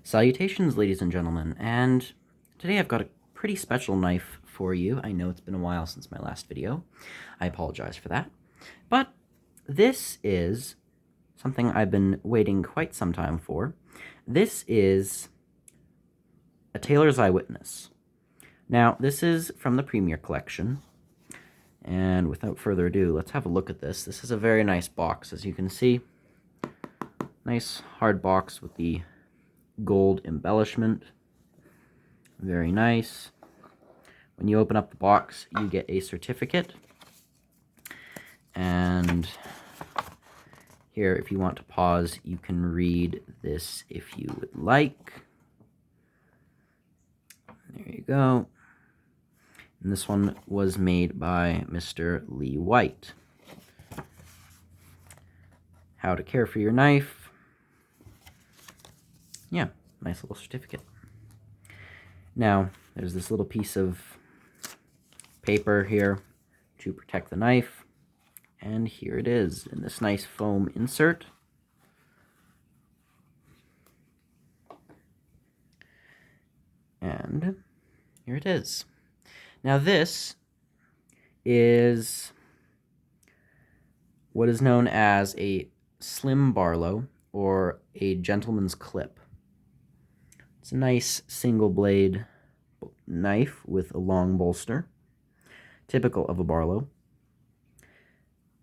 Salutations, ladies and gentlemen, and today I've got a pretty special knife for you. I know it's been a while since my last video. I apologize for that. But this is something I've been waiting quite some time for. This is a Tailor's Eyewitness. Now, this is from the Premier Collection, and without further ado, let's have a look at this. This is a very nice box, as you can see. Nice hard box with the gold embellishment. Very nice. When you open up the box, you get a certificate. And here, if you want to pause, you can read this if you would like. There you go. And this one was made by Mr. Lee White. How to care for your knife. Yeah, nice little certificate. Now, there's this little piece of paper here to protect the knife. And here it is in this nice foam insert. And here it is. Now this is what is known as a slim Barlow or a gentleman's clip. It's a nice single blade knife with a long bolster, typical of a Barlow.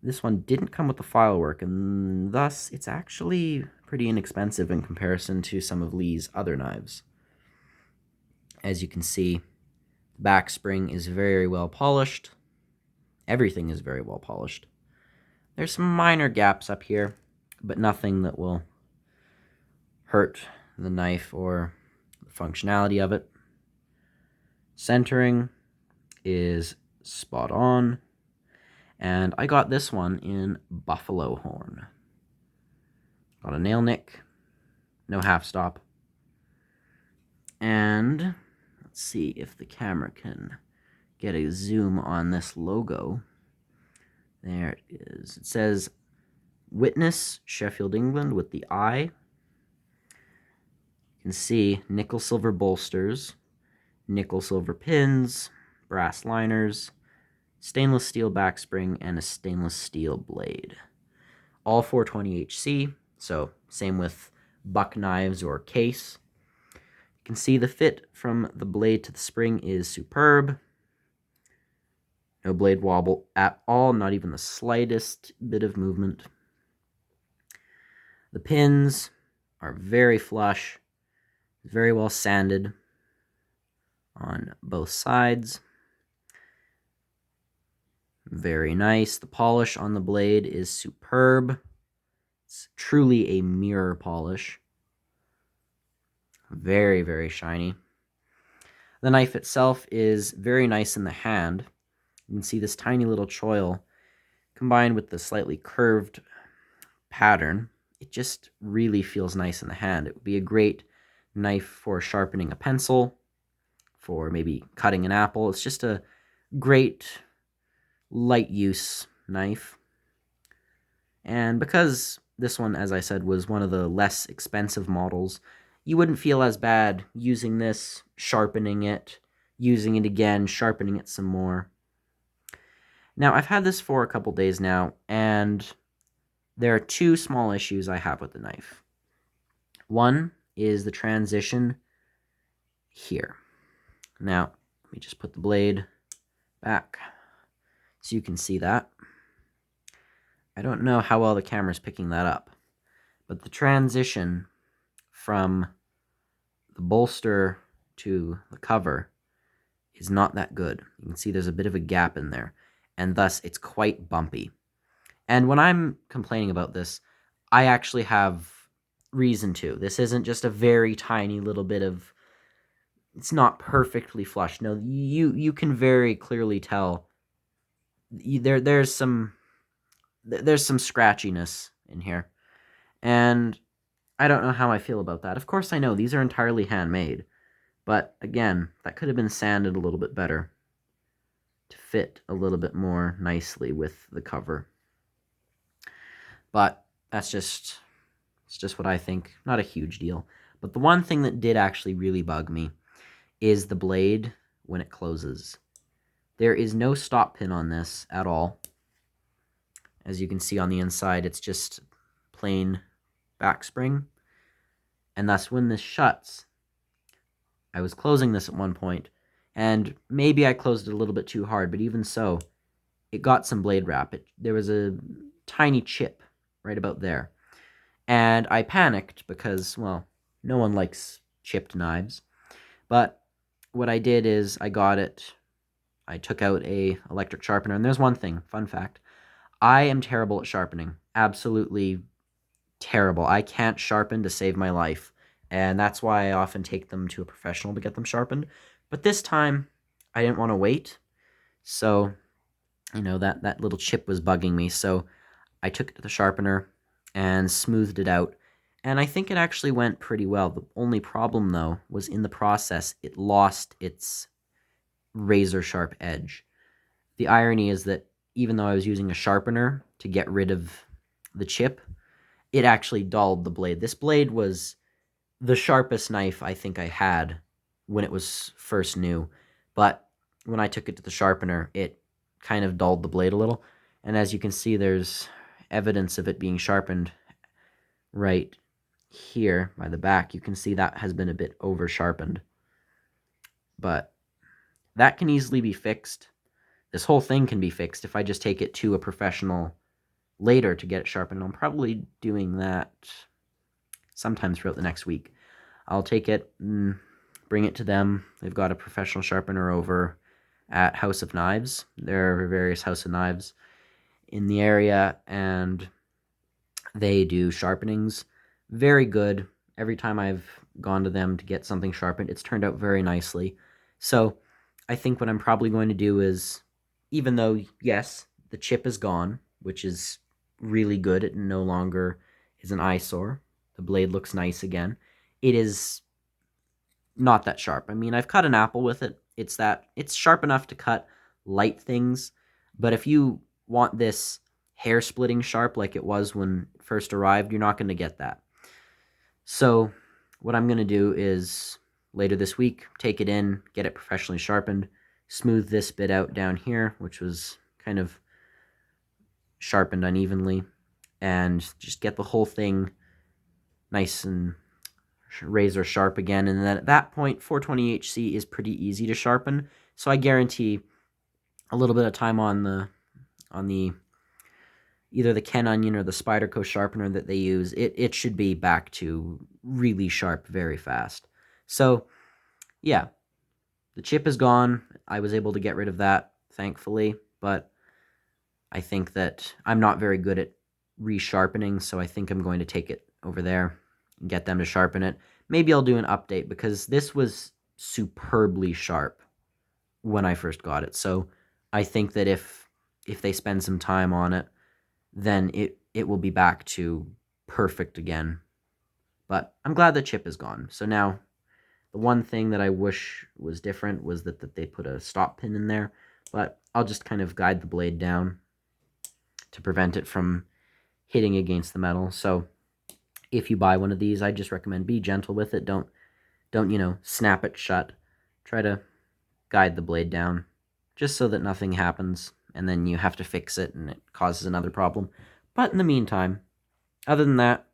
This one didn't come with the file work, and thus it's actually pretty inexpensive in comparison to some of Lee's other knives. As you can see, the back spring is very well polished. Everything is very well polished. There's some minor gaps up here, but nothing that will hurt the knife or the functionality of it. Centering is spot on. And I got this one in buffalo horn. Got a nail nick, no half stop. And let's see if the camera can get a zoom on this logo. There it is. It says Witness, Sheffield, England with the eye. You can see nickel silver bolsters, nickel silver pins, brass liners, stainless steel back spring, and a stainless steel blade. All 420HC, so same with buck knives or case. You can see the fit from the blade to the spring is superb. No blade wobble at all, not even the slightest bit of movement. The pins are very flush, very well sanded on both sides. Very nice. The polish on the blade is superb. It's truly a mirror polish. Very, very shiny. The knife itself is very nice in the hand. You can see this tiny little choil combined with the slightly curved pattern. It just really feels nice in the hand. It would be a great knife for sharpening a pencil, for maybe cutting an apple. It's just a great light use knife. And because this one, as I said, was one of the less expensive models, you wouldn't feel as bad using this, sharpening it, using it again, sharpening it some more. Now, I've had this for a couple days now, and there are two small issues I have with the knife. One is the transition here. Now, let me just put the blade back so you can see that. I don't know how well the camera's picking that up, but the transition from the bolster to the cover is not that good. You can see there's a bit of a gap in there, and thus it's quite bumpy. And when I'm complaining about this, I actually have reason to. This isn't just a very tiny little bit of, it's not perfectly flush. No, you can very clearly tell there's some scratchiness in here, and I don't know how I feel about that. Of course, I know these are entirely handmade, but again, that could have been sanded a little bit better to fit a little bit more nicely with the cover. But it's just what I think. Not a huge deal. But the one thing that did actually really bug me is the blade when it closes. There is no stop pin on this at all. As you can see on the inside, it's just plain back spring. And thus when this shuts, I was closing this at one point, and maybe I closed it a little bit too hard, but even so, it got some blade wrap. There was a tiny chip right about there. And I panicked because, well, no one likes chipped knives. But what I did is I got it. I took out a electric sharpener, and there's one thing, fun fact. I am terrible at sharpening. Absolutely terrible. I can't sharpen to save my life. And that's why I often take them to a professional to get them sharpened. But this time, I didn't want to wait. So, that little chip was bugging me. So I took it to the sharpener and smoothed it out. And I think it actually went pretty well. The only problem, though, was in the process, it lost its razor sharp edge. The irony is that even though I was using a sharpener to get rid of the chip, it actually dulled the blade. This blade was the sharpest knife I think I had when it was first new, but when I took it to the sharpener, it kind of dulled the blade a little. And as you can see, there's evidence of it being sharpened right here by the back. You can see that has been a bit over sharpened, but that can easily be fixed. This whole thing can be fixed if I just take it to a professional later to get it sharpened. I'm probably doing that sometime throughout the next week. I'll take it and bring it to them. They've got a professional sharpener over at House of Knives. There are various House of Knives in the area, and they do sharpenings. Very good. Every time I've gone to them to get something sharpened, it's turned out very nicely. So I think what I'm probably going to do is, even though, yes, the chip is gone, which is really good, it no longer is an eyesore. The blade looks nice again. It is not that sharp. I mean, I've cut an apple with it. It's sharp enough to cut light things, but if you want this hair splitting sharp like it was when it first arrived, you're not going to get that. So what I'm going to do is later this week, take it in, get it professionally sharpened, smooth this bit out down here, which was kind of sharpened unevenly, and just get the whole thing nice and razor sharp again. And then at that point, 420HC is pretty easy to sharpen, so I guarantee a little bit of time on the either the Ken Onion or the Spyderco sharpener that they use, it should be back to really sharp very fast. So yeah, the chip is gone. I was able to get rid of that, thankfully, but I think that I'm not very good at resharpening, so I think I'm going to take it over there and get them to sharpen it. Maybe I'll do an update, because this was superbly sharp when I first got it. So I think that if they spend some time on it, then it will be back to perfect again. But I'm glad the chip is gone. So now, the one thing that I wish was different was that they put a stop pin in there, but I'll just kind of guide the blade down to prevent it from hitting against the metal. So if you buy one of these, I just recommend be gentle with it. Don't snap it shut. Try to guide the blade down just so that nothing happens, and then you have to fix it and it causes another problem. But in the meantime, other than that,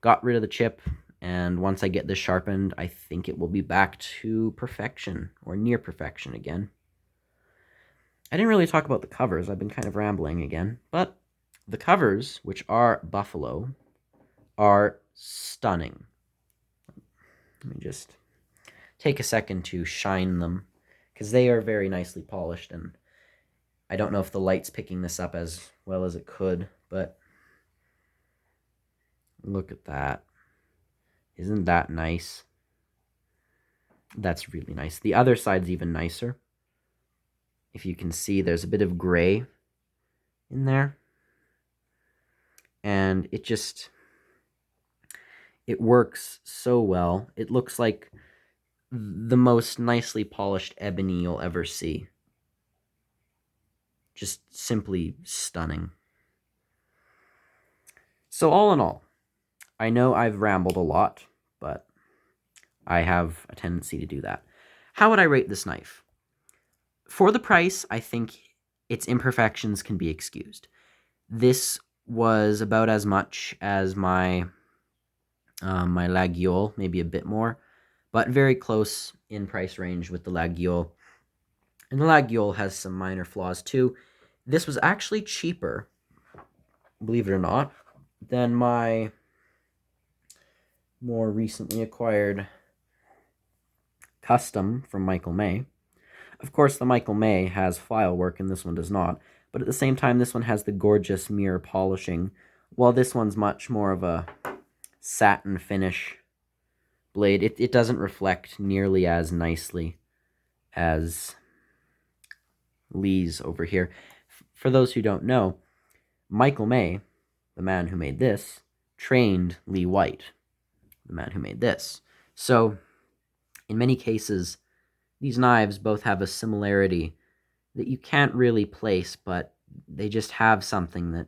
got rid of the chip, and once I get this sharpened, I think it will be back to perfection, or near perfection again. I didn't really talk about the covers. I've been kind of rambling again, but the covers, which are buffalo, are stunning. Let me just take a second to shine them, because they are very nicely polished, and I don't know if the light's picking this up as well as it could, but look at that. Isn't that nice? That's really nice. The other side's even nicer. If you can see, there's a bit of gray in there, and it works so well. It looks like the most nicely polished ebony you'll ever see. Just simply stunning. So all in all, I know I've rambled a lot, but I have a tendency to do that. How would I rate this knife? For the price, I think its imperfections can be excused. This was about as much as my Laguiole, maybe a bit more, but very close in price range with the Laguiole. And the Laguiole has some minor flaws too. This was actually cheaper, believe it or not, than my more recently acquired custom from Michael May. Of course, the Michael May has file work and this one does not, but at the same time, this one has the gorgeous mirror polishing, while this one's much more of a satin finish blade. It doesn't reflect nearly as nicely as Lee's over here. For those who don't know, Michael May, the man who made this, trained Lee White, the man who made this. So, in many cases, these knives both have a similarity that you can't really place, but they just have something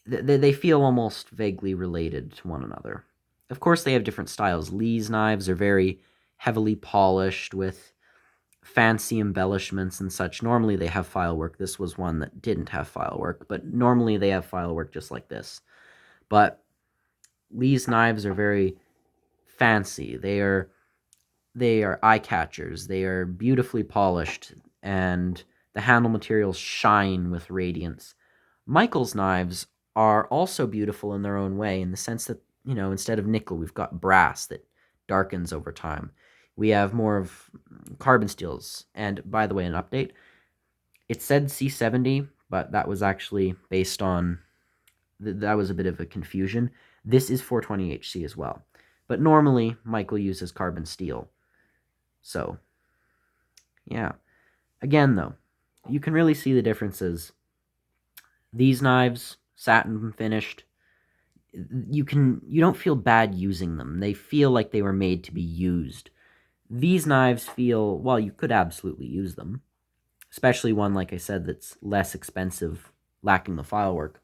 that they feel almost vaguely related to one another. Of course, they have different styles. Lee's knives are very heavily polished with fancy embellishments and such. Normally they have file work. This was one that didn't have file work, but normally they have file work just like this. But Lee's knives are very fancy. They are eye catchers. They are beautifully polished, and the handle materials shine with radiance. Michael's knives are also beautiful in their own way, in the sense that, instead of nickel, we've got brass that darkens over time. We have more of carbon steels. And by the way, an update, it said C70, but that was actually based on, that was a bit of a confusion. This is 420HC as well. But normally, Michael uses carbon steel. So, yeah. Again, though, you can really see the differences. These knives, satin finished, you don't feel bad using them. They feel like they were made to be used. These knives feel, well, you could absolutely use them, especially one, like I said, that's less expensive, lacking the file work.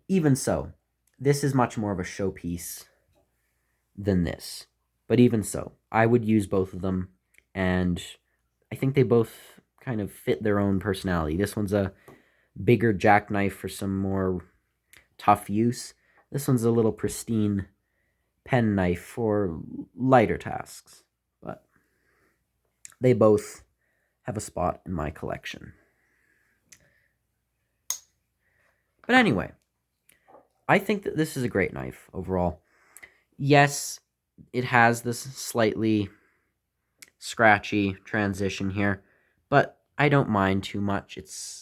Even so, this is much more of a showpiece than this. But even so, I would use both of them, and I think they both kind of fit their own personality. This one's a bigger jackknife for some more tough use. This one's a little pristine penknife for lighter tasks. But they both have a spot in my collection. But anyway, I think that this is a great knife overall. Yes, it has this slightly scratchy transition here, but I don't mind too much.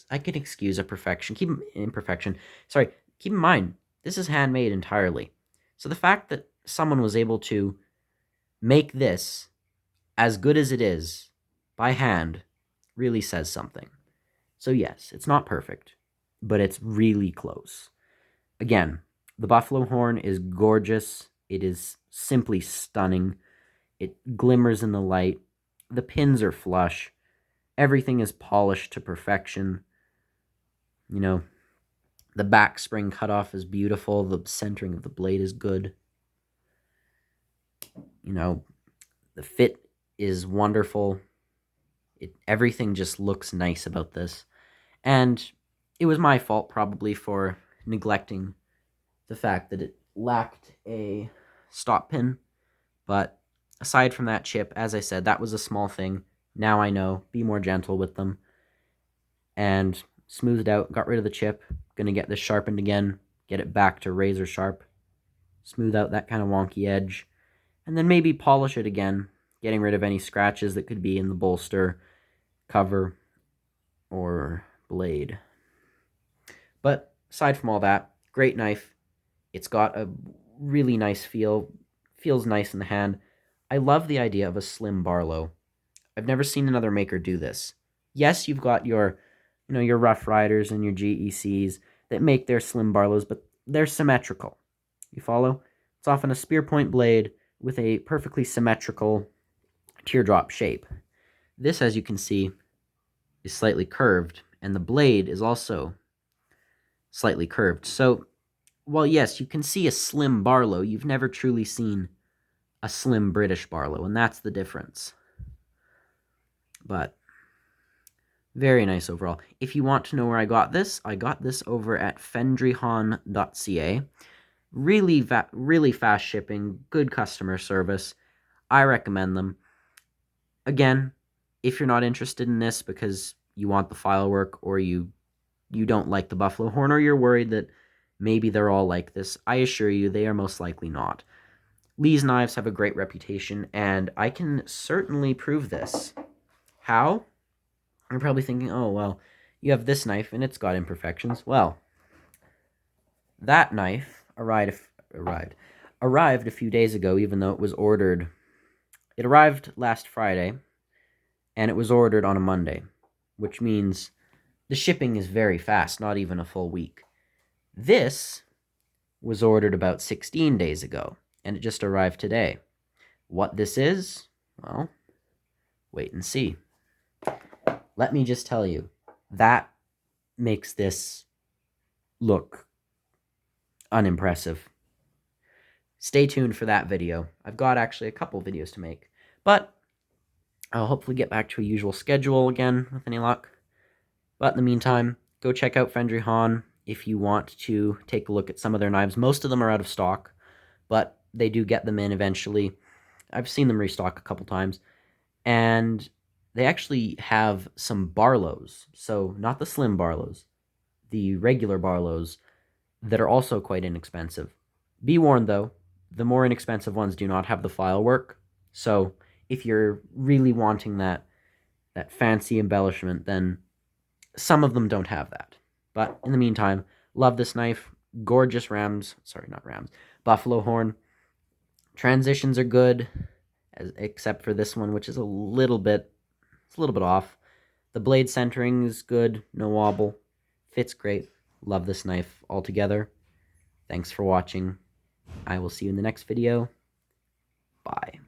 I can excuse Keep in mind, this is handmade entirely. So the fact that someone was able to make this as good as it is by hand really says something. So yes, it's not perfect, but it's really close. Again, the buffalo horn is gorgeous. It is simply stunning. It glimmers in the light. The pins are flush. Everything is polished to perfection. The back spring cutoff is beautiful. The centering of the blade is good. The fit is wonderful. Everything just looks nice about this. And it was my fault probably for neglecting the fact that it lacked a stop pin. But aside from that chip, as I said, that was a small thing. Now I know. Be more gentle with them. And smoothed out, got rid of the chip. Gonna get this sharpened again. Get it back to razor sharp. Smooth out that kind of wonky edge. And then maybe polish it again, getting rid of any scratches that could be in the bolster, cover, or blade. But aside from all that, great knife. It's got a really nice feel. Feels nice in the hand. I love the idea of a slim Barlow. I've never seen another maker do this. Yes, you've got your Rough Riders and your GECs that make their slim Barlows, but they're symmetrical. You follow? It's often a spear point blade with a perfectly symmetrical teardrop shape. This, as you can see, is slightly curved, and the blade is also slightly curved. So Well, yes, you can see a slim Barlow. You've never truly seen a slim British Barlow, and that's the difference. But very nice overall. If you want to know where I got this over at Fendrihan.ca. Really fast shipping, good customer service. I recommend them. Again, if you're not interested in this because you want the file work, or you don't like the buffalo horn, or you're worried that maybe they're all like this, I assure you they are most likely not. Lee's knives have a great reputation, and I can certainly prove this. How? You're probably thinking, oh, well, you have this knife and it's got imperfections. Well, that knife arrived a few days ago, even though it was ordered. It arrived last Friday, and it was ordered on a Monday, which means the shipping is very fast, not even a full week. This was ordered about 16 days ago, and it just arrived today. What this is? Well, wait and see. Let me just tell you, that makes this look unimpressive. Stay tuned for that video. I've got actually a couple videos to make, but I'll hopefully get back to a usual schedule again with any luck. But in the meantime, go check out Fendrihan if you want to take a look at some of their knives. Most of them are out of stock, but they do get them in eventually. I've seen them restock a couple times. And they actually have some Barlows. So not the slim Barlows, the regular Barlows that are also quite inexpensive. Be warned though, the more inexpensive ones do not have the file work. So if you're really wanting that fancy embellishment, then some of them don't have that. But in the meantime, love this knife. Gorgeous buffalo horn. Transitions are good, except for this one, which is a little bit off. The blade centering is good, no wobble. Fits great. Love this knife altogether. Thanks for watching. I will see you in the next video. Bye.